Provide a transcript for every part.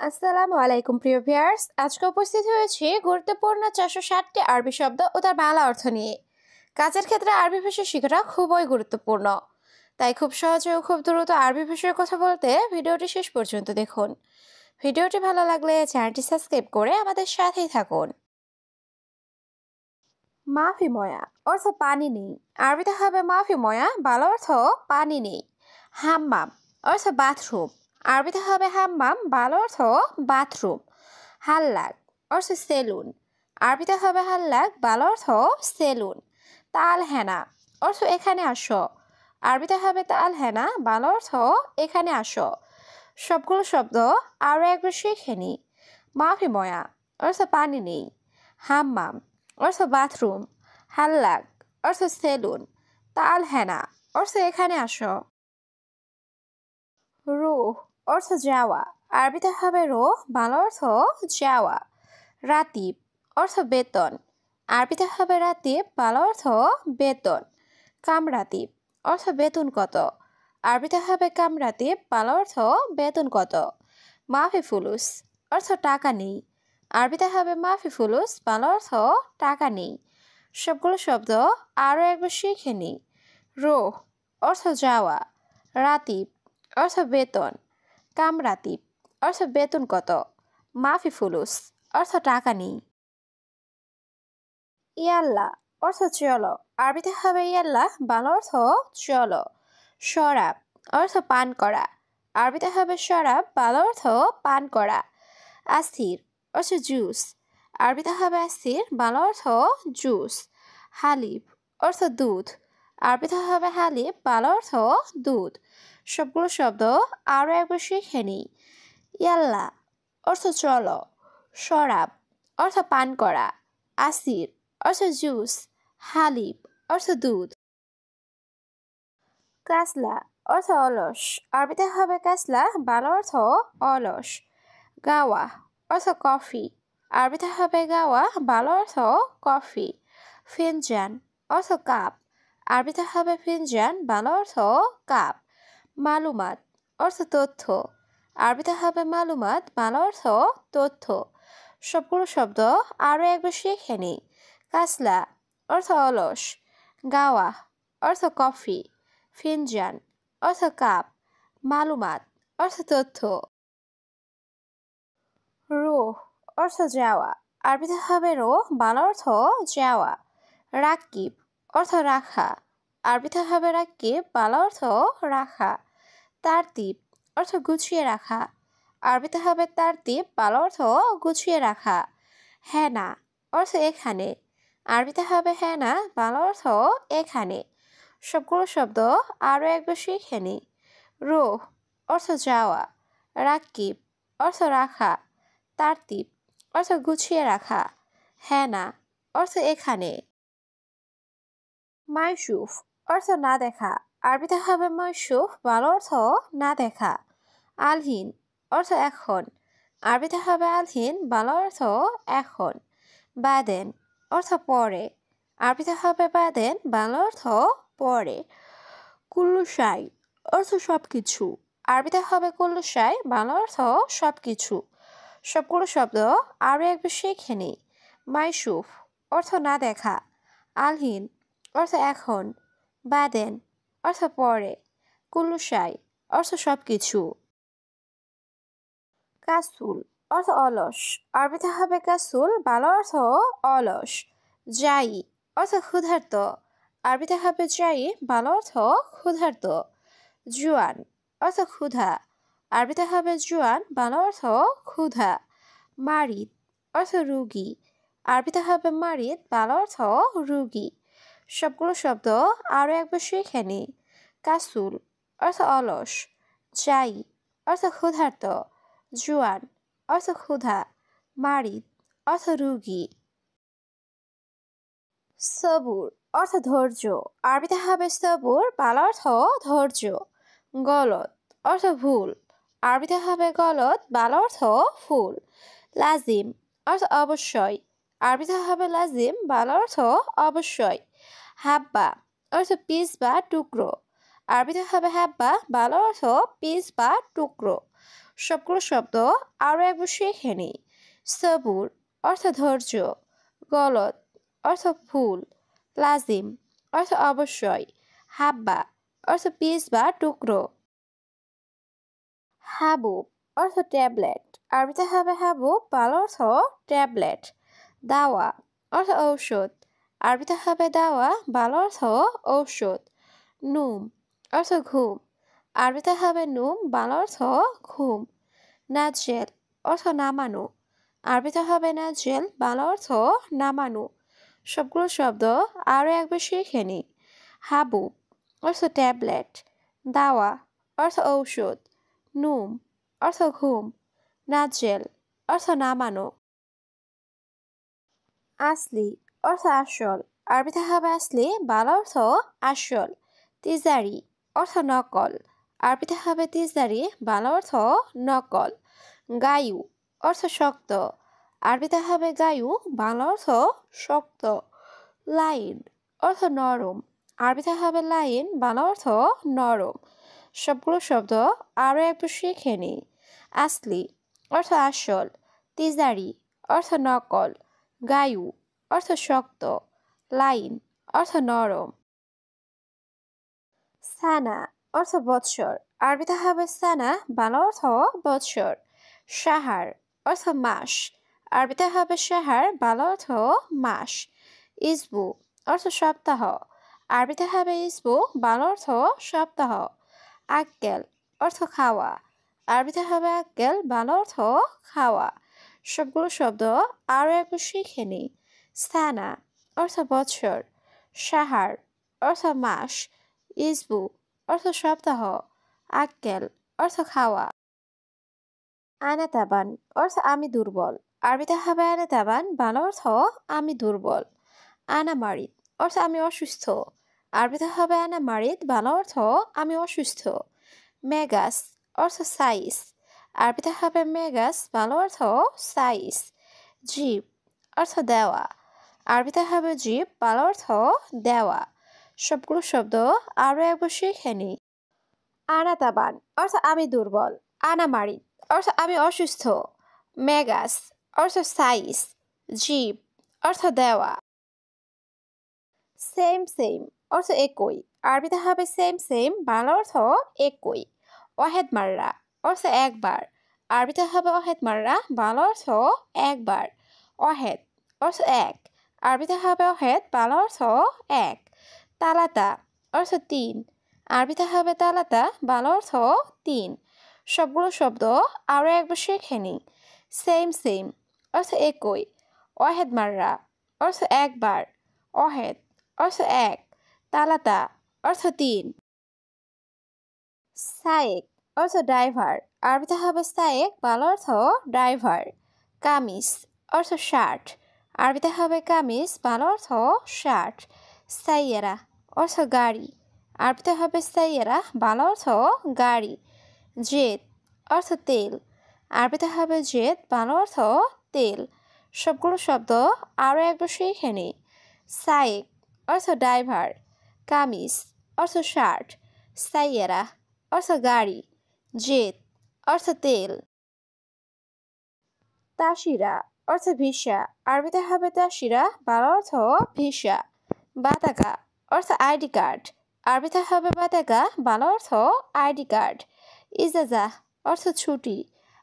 আসসালামু আলাইকুম প্রিয় ভিউয়ার্স, আজকে উপস্থিত হয়েছি গুরুত্বপূর্ণ 460টি আরবি শব্দ ও তার বাংলা অর্থ নিয়ে। কাজের ক্ষেত্রে আরবি ভাষা শেখাটা খুবই গুরুত্বপূর্ণ, তাই খুব সহজে ও খুব দ্রুত আরবি ভাষার কথা বলতে ভিডিওটি শেষ পর্যন্ত দেখুন। ভিডিওটি ভালো লাগলে চ্যানেলটি সাবস্ক্রাইব করে আমাদের সাথেই থাকুন। মাফি ময়া অর্থ পানি নেই। আরবিতে হবে মাফি ময়া, বাংলা অর্থ পানি নেই। হাম্মাম অর্থ বাথরুম। আরবিতে হবে হাম্মাম, বাংলা অর্থ বাথরুম। হাল্লাক অর্থ সেলুন। আরবিতে হবে হাল্লাক, বাংলা অর্থ সেলুন। তাল হেনা অর্থ এখানে আসো। আরবিতে হবে তাল হেনা, বাংলা অর্থ এখানে আসো। সবগুলো শব্দ আরও একবার শিখে নি। মাফি ময়া অর্থ পানি নেই। হাম্মাম অর্থ বাথরুম। হাল্লাক অর্থ সেলুন। তাল হেনা অর্থ এখানে আসো। রুহ অর্থ যাওয়া। আরবিতে হবে রুহ, বাংলা অর্থ যাওয়া। রাতিব অর্থ বেতন। আরবিতে হবে রাতিব, বাংলা অর্থ বেতন। কামরাতিব অর্থ বেতন কত। আরবিতে হবে কামরাতিব, বাংলা অর্থ বেতন কত। মাফি ফুলুস অর্থ টাকা নেই। আরবিতে হবে মাফি ফুলুস, বাংলা অর্থ টাকা নেই। সবগুলো শব্দ আরও একবার শিখে নিই। রুহ অর্থ যাওয়া। রাতিব অর্থ বেতন। কামরাতিব অর্থ বেতন কত। মাফি ফুলুস অর্থ টাকা নেই। ইয়াল্লা অর্থ চলো। আরবিতে হবে ইয়াল্লা, বাংলা অর্থ চলো। শরাব অর্থ পান করা। আরবিতে হবে শরাব, বাংলা অর্থ পান করা। আসির অর্থ জুস। আরবিতে হবে আসির, বাংলা অর্থ জুস। হালিব অর্থ দুধ। আরবিতে হবে হালিব, বাংলা অর্থ দুধ। সবগুলো শব্দ আরও একবার শিখে নিই। ইয়াল্লা অর্থ চলো। শরাব অর্থ পান করা। আসির অর্থ জুস। হালিব অর্থ দুধ। কাসলা অর্থ অলস। আরবিতে হবে কাসলা, বাংলা অর্থ অলস। গাওয়া অর্থ কফি। আরবিতে হবে গাওয়া, বাংলা অর্থ কফি। ফিনজান অর্থ কাপ। আরবিতে হবে ফিনজান, বাংলা অর্থ কাপ। মালুমাত অর্থ তথ্য। আরবিতে হবে মালুমাত, বাংলা অর্থ তথ্য। সবগুলো শব্দ আরও একবার শিখে নিই। কাসলা অর্থ অলস। গাওয়া অর্থ কফি। ফিনজান অর্থ কাপ। মালুমাত অর্থ তথ্য। রুহ অর্থ যাওয়া। আরবিতে হবে রুহ, বাংলা অর্থ যাওয়া। রাকিব অর্থ রাখা। আরবিতে হবে রাকিব, বাংলা অর্থ রাখা। তারতিব অর্থ গুছিয়ে রাখা। আরবিতে হবে তারতিব, বাংলা অর্থ গুছিয়ে রাখা। হেনা অর্থ এখানে। আরবিতে হবে হেনা, বাংলা অর্থ এখানে। সবগুলো শব্দ আরও একবার শিখে নিই। রুহ অর্থ যাওয়া। রাকিব অর্থ রাখা। তারতিব অর্থ গুছিয়ে রাখা। হেনা অর্থ এখানে। মাইশুফ অর্থ না দেখা। আরবিতে হবে মাইশুফ, বাংলা অর্থ না দেখা। আলহিন অর্থ এখন। আরবিতে হবে আলহিন, বাংলা অর্থ এখন। বাদেন অর্থ পরে। আরবিতে হবে বাদেন, বাংলা অর্থ পরে। কুল্লুশাই অর্থ সব কিছু। আরবিতে হবে কুল্লুশাই, বাংলা অর্থ সব কিছু। সবগুলো শব্দ আরও একবার শিখে নিই। মাইশুফ অর্থ না দেখা। আলহিন অর্থ এখন। বাদেন অর্থ পরে। কুল্লুশাই অর্থ সব কিছু। কাসুল অর্থ অলস। আরবিতে হবে কাসুল, বাংলা অর্থ অলস। জাই অর্থ ক্ষুধার্ত। আরবিতে হবে জাই, বাংলা অর্থ ক্ষুধার্ত। জুয়ান অর্থ ক্ষুধা। আরবিতে হবে জুয়ান, বাংলা অর্থ ক্ষুধা। মারিদ অর্থ রুগী। আরবিতে হবে মারিদ, বাংলা অর্থ রুগী। সবগুলো শব্দ আরও একবার শিখে নিই। কাসুল অর্থ অলস। জাই অর্থ ক্ষুধার্ত। জুয়ান অর্থ ক্ষুধা। মারিদ অর্থ রুগী। সবুর অর্থ ধৈর্য। আরবিতে হবে সবুর, বাংলা অর্থ ধৈর্য। গলত অর্থ ভুল। আরবিতে হবে গলত, বাংলা অর্থ ফুল। লাজিম অর্থ অবশ্যই। আরবিতে হবে লাজিম, বাংলা অর্থ অবশ্যই। হাব্বা অর্থ পিস বা টুকরো। আরবিতে হবে হাব্বা, বাংলা অর্থ পিস বা টুকরো। সবগুলো শব্দ আরও একবার শিখে নিই। সবুর অর্থ ধৈর্য, গলত অর্থ ভুল, লাজিম অর্থ অবশ্যই, হাব্বা অর্থ পিস বা টুকরো, হাবুব অর্থ ট্যাবলেট। আরবিতে হবে হাবুব, বাংলা অর্থ ট্যাবলেট। দাওয়া অর্থ ঔষধ। আরবিতে হবে দাওয়া, বাংলা অর্থ ঔষধ। নুম অর্থ ঘুম। আরবিতে হবে নুম, বাংলা অর্থ ঘুম। নাজেল অর্থ নামানো। আরবিতে হবে নাজেল, বাংলা অর্থ নামানো। সবগুলো শব্দ আরও একবার শিখে নিই। হাবুব অর্থ ট্যাবলেট, দাওয়া অর্থ ঔষধ, নুম অর্থ ঘুম, নাজেল অর্থ নামানো। আসলি অর্থ আসল। আরবিতে হবে আসলি, বাংলা অর্থ আসল। তিজারি অর্থ নকল। আরবিতে হবে তিজারি, বাংলা অর্থ নকল। গায়ু অর্থ শক্ত। আরবিতে হবে গায়ু, বাংলা অর্থ শক্ত। লাইন অর্থ নরম। আরবিতে হবে লাইন, বাংলা অর্থ নরম। সবগুলো শব্দ আরও একটু শিখে নিই। আসলি অর্থ আসল, তিজারি অর্থ নকল, গায়ু অর্থ শক্ত, লাইন অর্থ নরম। সানা অর্থ বৎসর। আরবিতে হবে সানা, বাংলা অর্থ বৎসর। সাহার অর্থ মাস। আরবিতে হবে সাহার, বাংলা অর্থ মাস। ইসবু অর্থ সপ্তাহ। আরবিতে হবে ইসবু, বাংলা অর্থ সপ্তাহ। আক্কেল অর্থ খাওয়া। আরবিতে হবে আক্কেল, বাংলা অর্থ খাওয়া। সবগুলো শব্দ আরও একটু শিখে নিই। সানা অর্থ বৎসর, সাহার অর্থ মাস, ইসবু অর্থ সপ্তাহ, আক্কেল অর্থ খাওয়া। আনাতাবান অর্থ আমি দুর্বল। আরবিতে হবে আনাতাবান, বাংলা অর্থ আমি দুর্বল। আনা মারিদ অর্থ আমি অসুস্থ। আরবিতে হবে আনা মারিদ, বাংলা অর্থ আমি অসুস্থ। মেগাস অর্থ সাইজ। আরবিতে হবে মেগাস, বাংলা অর্থ সাইজ। জিপ অর্থ দেওয়া। আরবিতে হবে জিপ, বাংলা অর্থ দেওয়া। সবগুলো শব্দ আরও একবার শিখে নিই। আনাতাবান অর্থ আমি দুর্বল। আনা মারিদ অর্থ আমি অসুস্থ। মেগাস অর্থ সাইজ। জিপ অর্থ দেওয়া। সেম সেম অর্থ একই। আরবিতে হবে সেম সেম, বাংলা অর্থ একই। ওয়াহেদ মাররা অর্থ একবার। আরবিতে হবে ওয়াহেদ মাররা, বাংলা অর্থ একবার। ওয়াহেদ অর্থ এক। আরবিতে হবে ওয়াহেদ, বাংলা অর্থ এক। তালাতা অর্থ তিন। আরবিতে হবে তালাতা, বাংলা অর্থ তিন। সবগুলো শব্দ আরও একবার শিখে নিই। সেম সেম অর্থ একই। ওয়াহেদ মাররা অর্থ একবার। ওয়াহেদ অর্থ এক। তালাতা অর্থ তিন। সায়েক অর্থ ড্রাইভার। আরবিতে হবে সায়েক, বাংলা অর্থ ড্রাইভার। কামিজ অর্থ শার্ট। আরবিতে হবে কামিজ, বাংলা অর্থ শার্ট। সাইয়েরা অর্থ গাড়ি। আরবিতে হবে সাইয়েরা, বাংলা অর্থ গাড়ি। জেদ অর্থ তেল। আরবিতে হবে জেদ, বাংলা অর্থ তেল। সবগুলো শব্দ আরও একবার শিখে নিই। সায়েক অর্থ ড্রাইভার, কামিজ অর্থ শার্ট, সাইয়েরা অর্থ গাড়ি, জেদ অর্থ তেল। তাসিরা অর্থ ভিসা। আরবিতে হবে তাসিরা, বাংলা অর্থ ভিসা। বাতাকা অর্থ আইডি কার্ড। আরবিতে হবে বাতাকা, বাংলা অর্থ আইডি কার্ড। ইজাজা অর্থ ছুটি।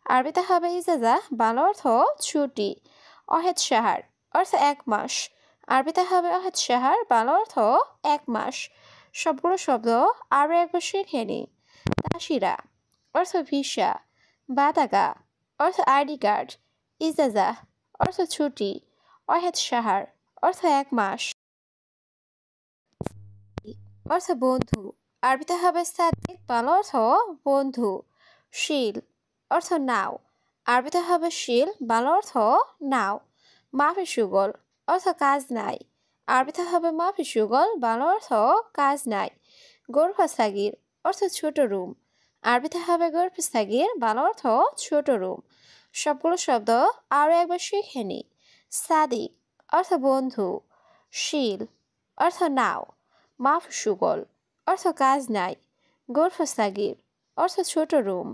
আরবিতে হবে ইজাজা, বাংলা অর্থ ছুটি। অহেদ সাহার অর্থ এক মাস। আরবিতে হবে অহেদ সাহার, বাংলা অর্থ এক মাস। সবগুলো শব্দ আরও একবার শিখে নিই। তাসিরা অর্থ ভিসা, বাতাকা অর্থ আইডি কার্ড, ইজাজা অর্থ ছুটি, অহেদ সাহার অর্থ এক মাস। অর্থ বন্ধু। আরবিতে হবে সাদিক, বাংলা অর্থ বন্ধু। শিল অর্থ নাও। আরবিতে হবে শিল, বাংলা অর্থ নাও। মাফি সুগল অর্থ কাজ নাই। আরবিতে হবে মাফি সুগল, বাংলা অর্থ কাজ নাই। গোরফা সাগির অর্থ ছোট রুম। আরবিতে হবে গোরফা সাগির, বাংলা অর্থ ছোট রুম। সবগুলো শব্দ আরও একবার শিখে নিই। সাদিক অর্থ বন্ধু। শিল অর্থ নাও। মাফ সুগল অর্থ কাজ নাই। গোরফা সাগির অর্থ ছোট রুম।